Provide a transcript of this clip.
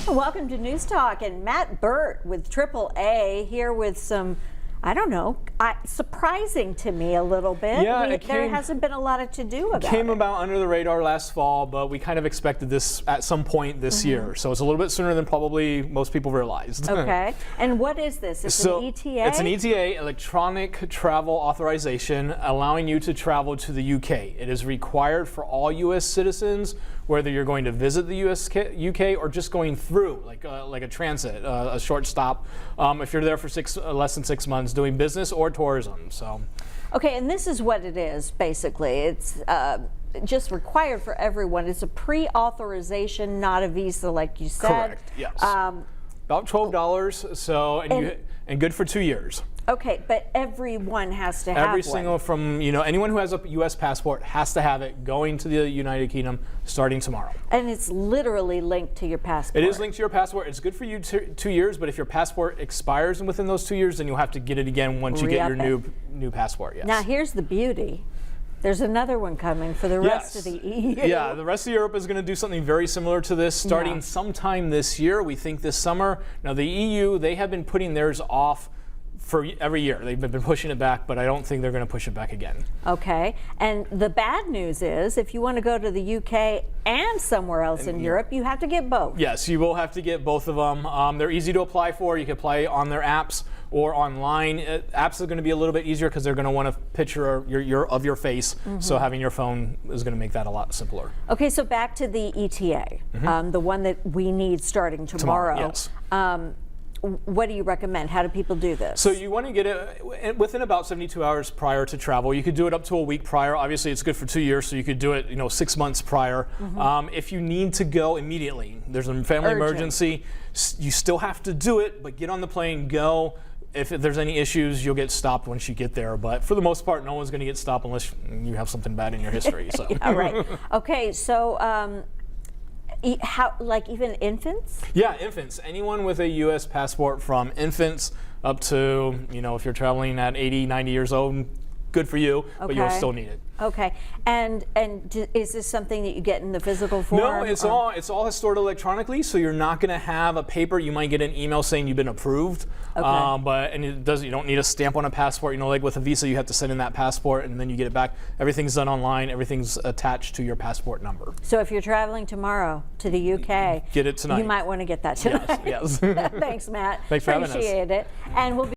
Welcome to Newstalk, and Bert with AAA here with some, I don't know, surprising to me a little bit. Yeah, there hasn't been a lot of to-do about it. It came about under the radar last fall, but we kind of expected this at some point this year. So it's a little bit sooner than probably most people realized. Okay, and what is this? It's an ETA? It's an ETA, Electronic Travel Authorization, allowing you to travel to the UK. It is required for all U.S. citizens, whether you're going to visit the UK or just going through, like a transit, a short stop. If you're there for less than 6 months, doing business or tourism. So, okay, and this is what it is basically. It's just required for everyone. It's a pre-authorization, not a visa, like you said. Correct. Yes. About $12. So, and good for 2 years. Okay, but everyone has to have Every single anyone who has a U.S. passport has to have it going to the United Kingdom starting tomorrow. And it's literally linked to your passport. It is linked to your passport. It's good for you 2 years, but if your passport expires within those 2 years, then you'll have to get it again once you get your new passport. Yes. Now here's the beauty. There's another one coming for the rest of the EU. Yeah, the rest of Europe is going to do something very similar to this starting sometime this year. We think this summer. Now the EU, they have been putting theirs off for every year. They've been pushing it back, but I don't think they're going to push it back again. Okay, and the bad news is if you want to go to the UK and somewhere else in Europe, you have to get both. Yes, you will have to get both of them. They're easy to apply for. You can apply on their apps or online. Apps are going to be a little bit easier because they're going to want a picture of your face, so having your phone is going to make that a lot simpler. Okay, so back to the ETA, the one that we need starting tomorrow. Yes. What do you recommend? How do people do this? So you want to get it within about 72 hours prior to travel. You could do it up to a week prior. Obviously, it's good for 2 years, so you could do it 6 months prior. If you need to go immediately, there's a family emergency, you still have to do it, but get on the plane, go. If there's any issues, you'll get stopped once you get there. But for the most part, no one's going to get stopped unless you have something bad in your history. So. Yeah, right. Okay, so like even infants? Yeah, infants. Anyone with a U.S. passport, from infants up to, if you're traveling at 80, 90 years old, good for you, but you'll still need it. Okay, and is this something that you get in the physical form? No, it's all stored electronically, so you're not going to have a paper. You might get an email saying you've been approved, but you don't need a stamp on a passport. Like with a visa, you have to send in that passport and then you get it back. Everything's done online. Everything's attached to your passport number. So if you're traveling tomorrow to the UK, get it tonight. You might want to get that tonight. Yes. Thanks, Matt. Thanks for having us. Appreciate it. And we'll be